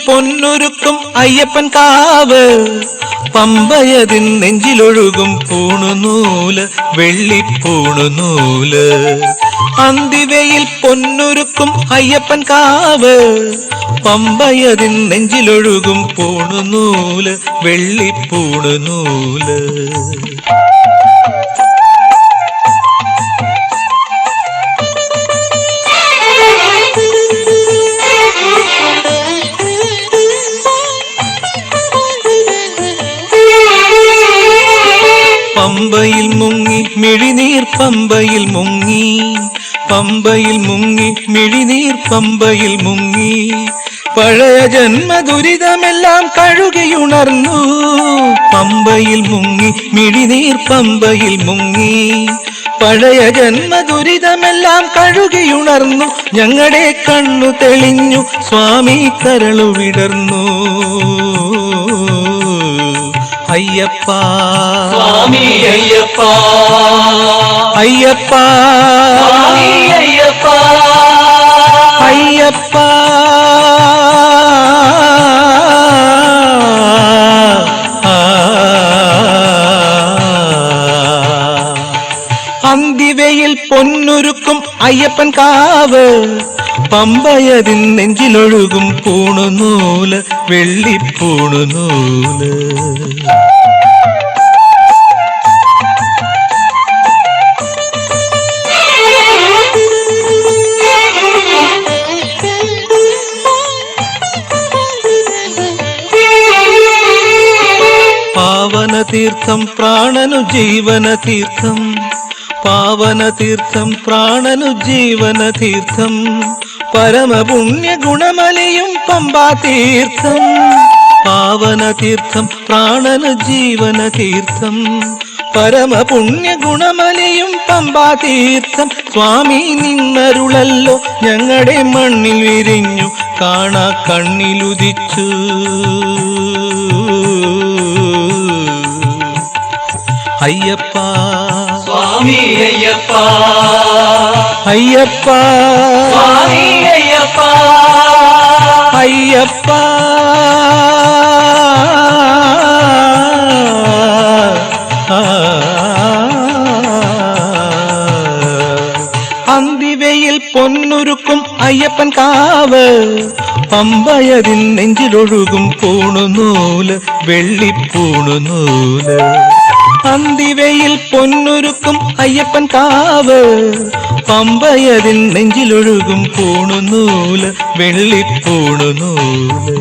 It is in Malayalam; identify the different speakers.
Speaker 1: പൊന്നൊരുക്കും അയ്യപ്പൻ കാവ്, പമ്പയതിൻ നെഞ്ചിലൊഴുകും പൂണുനൂല്, വെള്ളിപ്പൂണുനൂല്. അന്തിവയിൽ പൊന്നൊരുക്കും അയ്യപ്പൻ കാവ്, പമ്പയതിൻ നെഞ്ചിലൊഴുകും പൂണുനൂല്, വെള്ളിപ്പൂണുനൂല്. പമ്പയിൽ മുങ്ങി മിഴിനീർ പമ്പയിൽ മുങ്ങി, പമ്പയിൽ മുങ്ങി മിഴിനീർ പമ്പയിൽ മുങ്ങി. പഴയ ജന്മദുരിതമെല്ലാം കഴുകിയുണർന്നു, പമ്പയിൽ മുങ്ങി മിഴിനീർ പമ്പയിൽ മുങ്ങി. പഴയ ജന്മദുരിതമെല്ലാം കഴുകിയുണർന്നു, ഞങ്ങളുടെ കണ്ണു തെളിഞ്ഞു, സ്വാമി കരളു വിടർന്നു. അയ്യപ്പ
Speaker 2: സ്വാമി അയ്യപ്പ,
Speaker 1: അയ്യപ്പ
Speaker 2: സ്വാമി അയ്യപ്പ,
Speaker 1: അയ്യപ്പ. അന്തിവയിൽ പൊന്നൊരുക്കും അയ്യപ്പൻ കാവ്, പമ്പയതിൻ നെഞ്ചിലൊഴുകും പൂണുനൂല്, വെള്ളിപ്പൂണുനൂല്. പാവനതീർത്ഥം പ്രാണനു ജീവനതീർത്ഥം, പാവനതീർത്ഥം പ്രാണനു ജീവനതീർത്ഥം. പരമപുണ്യ ഗുണമലയും പമ്പാതീർത്ഥം, പാവനതീർത്ഥം പ്രാണനു ജീവനതീർത്ഥം. പരമപുണ്യ ഗുണമലയും പമ്പാതീർത്ഥം. സ്വാമി നിന്നരുളല്ലോ ഞങ്ങളുടെ മണ്ണിൽ വിരിഞ്ഞു, കാണാ കണ്ണിലുദിച്ചു. അയ്യപ്പ
Speaker 2: സ്വാമി അയ്യപ്പ,
Speaker 1: അയ്യപ്പ
Speaker 2: സ്വാമി അയ്യപ്പ,
Speaker 1: അയ്യപ്പ. അന്തിവയിൽ പൊന്നൊരുക്കും അയ്യപ്പൻ കാവ്, പമ്പയതിൻ നെഞ്ചിലൊഴുകും പൂണുനൂല്, വെള്ളിപ്പൂണുനൂല്. അന്തിവയിൽ പൊന്നൊരുക്കും അയ്യപ്പൻ കാവ്, പമ്പയതിൻ നെഞ്ചിലൊഴുകും പൂണുനൂല്, വെള്ളിപ്പൂണുനൂല്.